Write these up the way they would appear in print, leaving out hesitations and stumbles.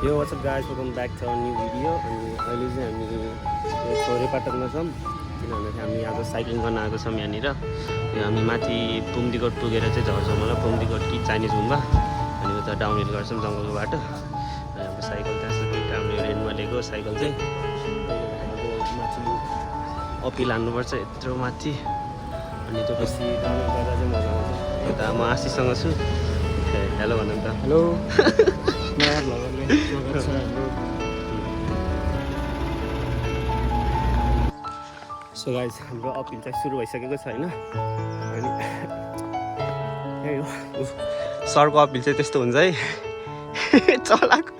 यो what's up guys welcome back to new video. अनि अहिले चाहिँ हामी यो छोरेपाटकमा छौँ किनभने हामी आज साइक्लिङ गर्न आएको छौँ यहाँनिर। यो हामी माथि पुम्दीकोट पुगेर चाहिँ झर्छौँ होला पुम्दीकोट कि चाइनिज गुम्बा अनि उता डाउन हिल गर्छौँ जङ्गलको बाटो। अनि हाम्रो साइकल त्यहाँ हामीले रेन्टमा लिएको साइकल चाहिँ माथि अपिल हान्नुपर्छ यत्रो माथि। अनि त्यो पछि डाउन हिल गर्दा चाहिँ मजा आउँछ। यता म आशीसँग छु। हेलो भन्नु त। हेलो सो गाइज हाम्रो अपिल चाहिँ सुरु भइसकेको छ होइन। अनि यही हो सरको अपिल चाहिँ त्यस्तो हुन्छ है चलाको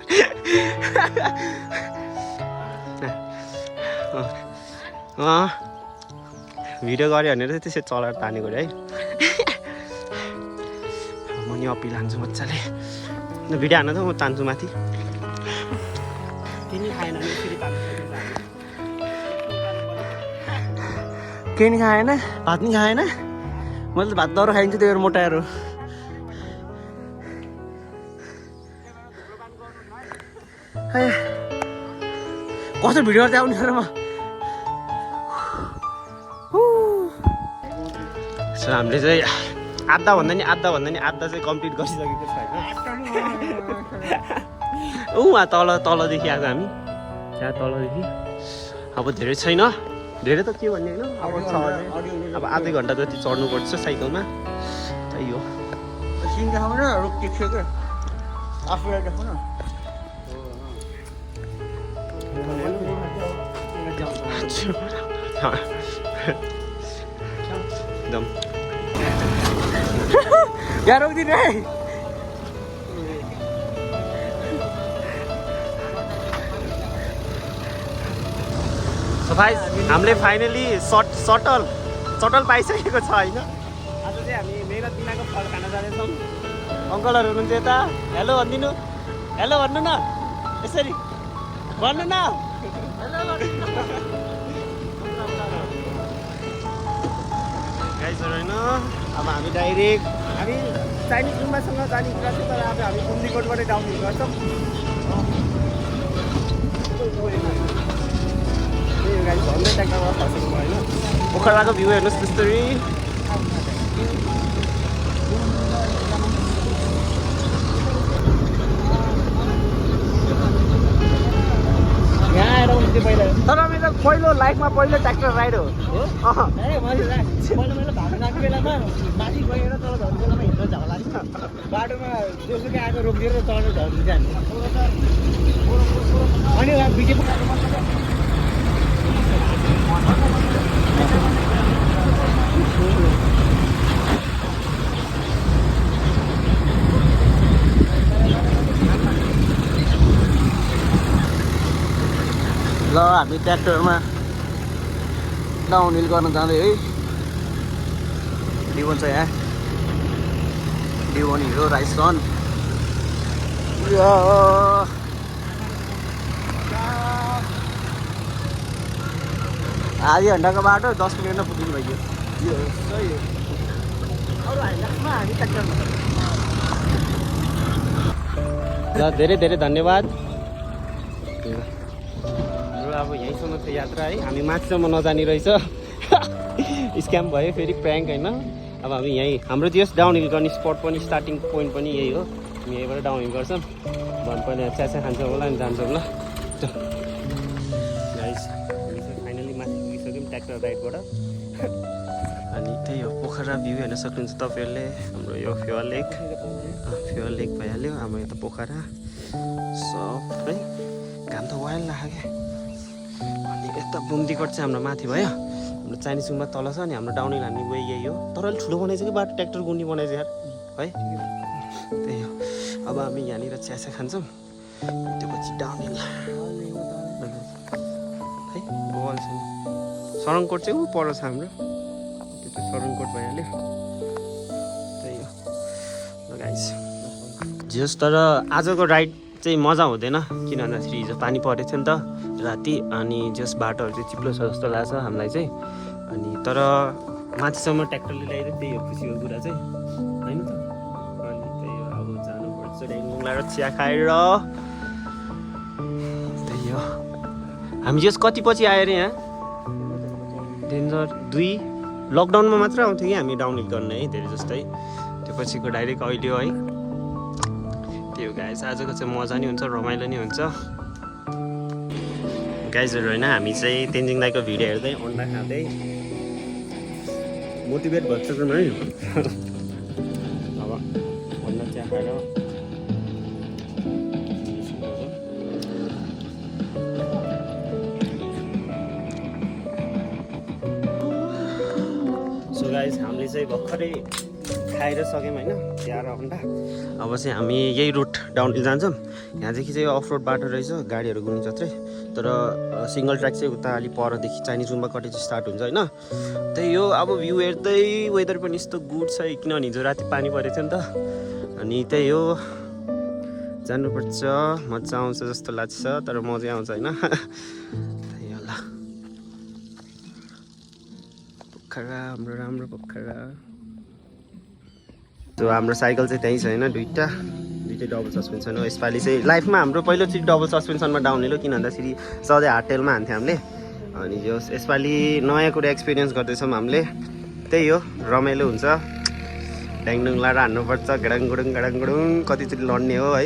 भिडियो गऱ्यो भने चाहिँ त्यसै चलाएर तानेको है। म नि अपिल हान्छु मजाले भिडियो हान्न त म तान्छु माथि। केही नि खाएन भात नि खाएन। मैले त भात दरो खाइन्छु त्यही भएर मोटाएर। कस्तो भिडियो चाहिँ आउने र म हामीले चाहिँ आधा भन्दा नि आधा चाहिँ कम्प्लिट गरिसकेको छ होइन। उहाँ तलदेखि आएको हामी त्यहाँ तलदेखि अब धेरै छैन। धेरै त के भन्ने होइन अब छ भने अब आधै घन्टा जति चढ्नुपर्छ साइकलमा। त्यही हो एकदम यार रोकिदिनु है। सो गाइस हामीले फाइनली सटल पाइसकेको छ होइन। आज चाहिँ हामी मेहनत बिनाको फल खान जाँदैछौँ। अङ्कलहरू हुनुहुन्छ यता हेलो भनिदिनु। हेलो भन्नु न यसरी भन्नु न। गाइसहरू होइन अब हामी डाइरेक्ट हामी चाइनिज गुम्बासँग जाने कुरा छ तर अब हामी पुम्दीकोटबाटै डाउन हिल गर्छौँ। झन्डै ट्याक्टरमा फसेको भयो होइन। पोखराको भ्यू हेर्नुहोस् त्यसरी। यहाँ आएर उठ्थ्यो पहिला तर मेरो पहिलो लाइफमा पहिलो ट्र्याक्टर राइड हो। मैले भाग्न गएको बेलामा माथि गएर तल झर्ने बेलामा हिँड्न झगडा लाग्छ। बाटोमा जोसुकै आएको रोकिदिएर चढ्नु झर्दिन्छ हामी। अनि बिजे ल हामी ट्र्याक्टरमा डाउन हिल गर्न जाँदै है। D1 छ यहाँ D1 हिरो राइसन। आधी घन्टाको बाटो 10 मिनटमा पुग्नु भइयो। ल धेरै धेरै धन्यवाद। अब यहीँसम्म छ यात्रा है। हामी माथिसम्म नजाने रहेछ स्क्याम भयो फेरि प्र्याङ्क होइन। अब हामी यहीँ हाम्रो जस डाउन हिल गर्ने स्पट पनि स्टार्टिङ पोइन्ट पनि यही हो। हामी यहीँबाट डाउन हिल गर्छौँ। भन पहिला चिया खान्छौँ होला अनि जान्छौँ ल। गाइस हामी चाहिँ फाइनली माथि पुगिसक्यौँ ट्र्याक्टर राइडबाट। अनि त्यही हो पोखरा भ्यू हेर्न सक्नुहुन्छ तपाईँहरूले। हाम्रो यो फ्युअल लेक भइहाल्यो। हाम्रो यता पोखरा सब है। घाम त वाइल लाग्यो क्या। अनि यता पुम्दीकोट चाहिँ हाम्रो माथि भयो। हाम्रो चाइनिज गुम्बा तल छ अनि हाम्रो डाउन हिल हामी वे यही हो। तर अलिक ठुलो बनाइछ कि बाटो ट्र्याक्टर गुन्नी बनाइछ यार है। त्यही हो अब हामी यहाँनिर चिया खान्छौँ। त्यो पछि डाउन हिल है। बल छ सरङकोट चाहिँ ऊ पर छ हाम्रो। त्यो चाहिँ सरङकोट भइहाल्यो। त्यही हो ल गाइस जस। तर आजको राइड चाहिँ मजा हुँदैन किन भन्दाखेरि हिजो पानी परेको थियो नि त राति। अनि जस बाटोहरू चाहिँ चिप्लो छ जस्तो लाग्छ हामीलाई चाहिँ। अनि तर माथिसम्म ट्र्याक्टरले ल्याइदियो त्यही हो खुसीको कुरा चाहिँ होइन त। अनि त्यही हो अब जानुपर्छ डेङ्गुङ लगाएर चिया खाएर हामी जस कति पछि आयो अरे यहाँ डेन्जर 2 लकडाउनमा मात्र आउँथ्यो कि हामी डाउनहिल गर्न है धेरै जस्तै त्यो पछिको डाइरेक्ट अहिले है त्यो गाइज आजको चाहिँ मजा नि हुन्छ रमाइलो नि हुन्छ गाइजहरू होइन हामी चाहिँ तेन्जिङ दाइको भिडियो हेर्दै अन्डा खाँदै मोटिभेट भइसक्यौँ है अब अन्डा चिया खाएर सो गाइज हामीले चाहिँ भर्खरै खाएर सक्यौँ होइन 11 अन्डा अब चाहिँ हामी यही रुट डाउनहिल जान्छौँ यहाँदेखि चाहिँ अफ रोड बाटो रहेछ गाडीहरू घुम्नु जत्रै तर सिङ्गल ट्र्याक चाहिँ उता अलिक परदेखि चाइनिज गुम्बा कटेज स्टार्ट हुन्छ होइन त्यही हो अब भ्यू हेर्दै वेदर पनि यस्तो गुड छ किनभने हिजो राति पानी परेको थियो नि त अनि त्यही हो जानुपर्छ मजा आउँछ जस्तो लाग्छ तर मजा आउँछ होइन त्यही होला पोखरा हाम्रो राम्रो पोखरा त्यो हाम्रो साइकल चाहिँ त्यहीँ छ होइन दुईवटा डबल सस्पेन्सन हो यसपालि चाहिँ लाइफमा हाम्रो पहिलोचोटि डबल सस्पेन्सनमा डाउनहिल हो किन भन्दाखेरि सधैँ हार्टेलमा हान्थ्यो हामीले अनि यो यसपालि नयाँ कुरा एक्सपिरियन्स गर्दैछौँ हामीले त्यही हो रमाइलो हुन्छ ड्याङडुङ लाएर हान्नुपर्छ घडाङगुडुङ कतिचोटि लड्ने हो है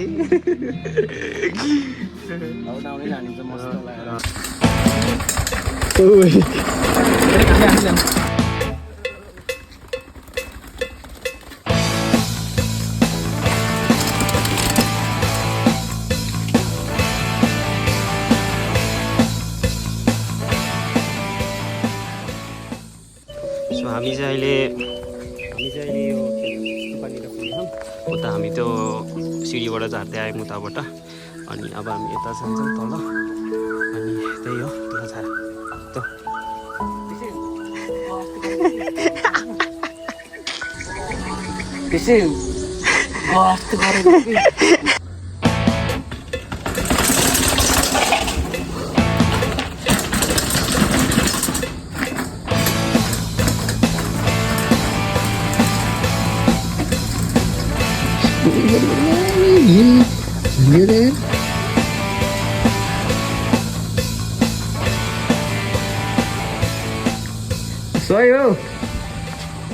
हामी चाहिँ अहिले यो पानीतिर पुग्छौँ उता हामी त्यो सिडीबाट झार्दै आयौँ उताबाट अनि अब हामी यता जान्छौँ तल अनि त्यही हो तल झार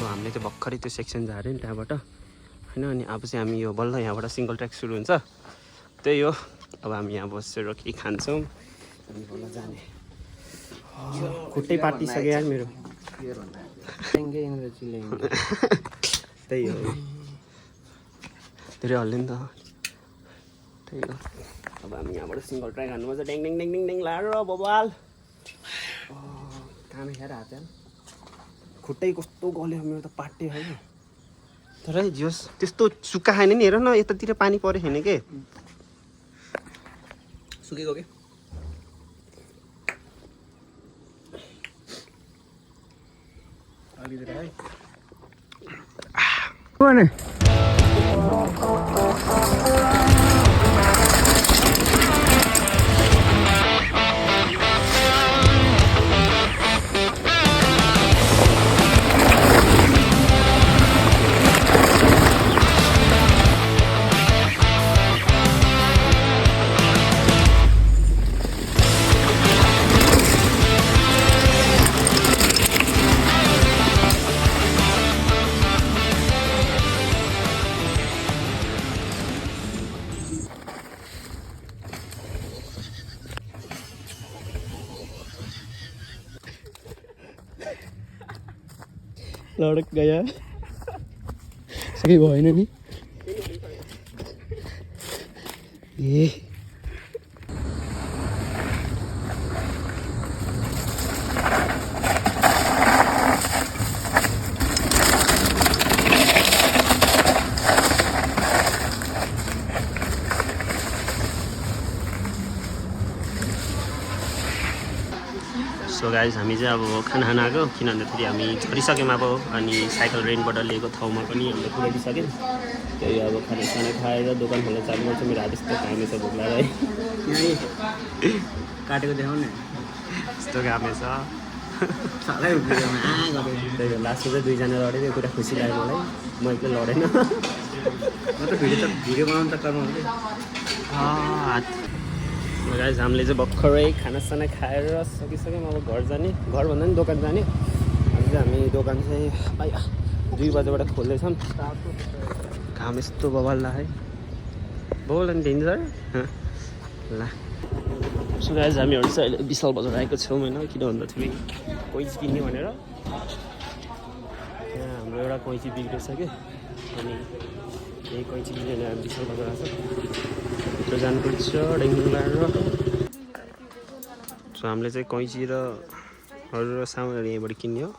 हामीले चाहिँ भर्खरै त्यो सेक्सन झार्यो नि त्यहाँबाट होइन अनि अब चाहिँ हामी यो बल्ल यहाँबाट सिङ्गल ट्र्याक सुरु हुन्छ त्यही हो अब हामी यहाँ बसेर के खान्छौँ अनि बल्ल जाने खुट्टै पाटिसक्यो यार मेरो त्यही हो धेरै हल्यो नि त त्यही हो अब हामी यहाँबाट सिङ्गल ट्र्याक हान्नुपर्छ ड्याङ ड्याङ ड्याङ ड्याङ ड्याङ लाएर बबाल कामै खाएर हात खुट्टै कस्तो गल्यो मेरो त पाटे होइन तर जियोस् त्यस्तो सुक्खा खाएन नि हेर न यतातिर पानी पऱ्यो छैन के सुकेको के लडक गया सबै भएन नि ए सो गाइस हामी चाहिँ अब खाना आएको किन भन्दाखेरि हामी झरिसक्यौँ अब अनि साइकल रेन्टबाट लिएको ठाउँमा पनि हामीले पुऱ्याइदिइसक्यौँ त्यही अब खानासाना खाएर दोकान खोल्न चालु गर्छ मेरो हात यस्तो घामे छ भोक लाग्यो है काटेको देखाउने यस्तो घामे छ त्यही हो लास्टमा चाहिँ दुईजना लडेँ त्यो कुरा खुसी लाग्यो मलाई म एक्लै लडेन म त भिडियो बनाउनु त गर्नु हात गाइस हामीले चाहिँ भर्खरै खानासाना खाएर सकिसक्यौँ। अब घर जाने, घर भन्दा नि दोकान जाने। अनि चाहिँ हामी दोकान चाहिँ 2 बजेबाट खोल्दैछौँ। घाम यस्तो बबाल्ला है, बबाल्ला नि डेन्जर ल। सो गाइस हामीहरू चाहिँ अहिले विशाल बजार आएको छौँ होइन, किन भन्दाखेरि कैँची किन्ने भनेर। त्यहाँ हाम्रो एउटा कैँची बिग्रेछ कि, अनि यही कैँची किन्ने हामी विशाल बजार आएको छ। भित्र जानुपर्छ डेङ्गु लगाएर। सो हामीले चाहिँ कैँची र अरू सामानहरू यहीँबाट किन्ने हो।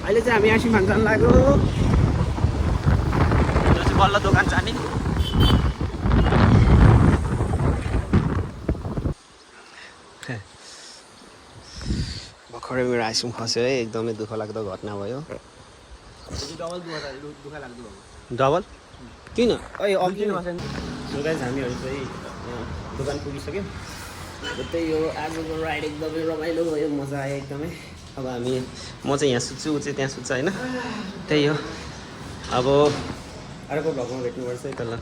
अहिले चाहिँ हामी आइसक्रिम खान जानु लाग्यो। बल्ल दोकान जाने। भर्खरै मेरो आइसक्रिम खस्यो है, एकदमै दुःख लाग्दो घटना भयो। डबल किन? गाइस हामीहरू चाहिँ दोकान पुगिसक्यौँ। त्यही हो आजको राइड एकदमै रमाइलो भयो, मजा आयो एकदमै। अब हामी म चाहिँ यहाँ सुत्छु, ऊ चाहिँ त्यहाँ सुत्छ होइन, त्यही हो। अब अर्को भ्लगमा भेट्नुपर्छ है त ल।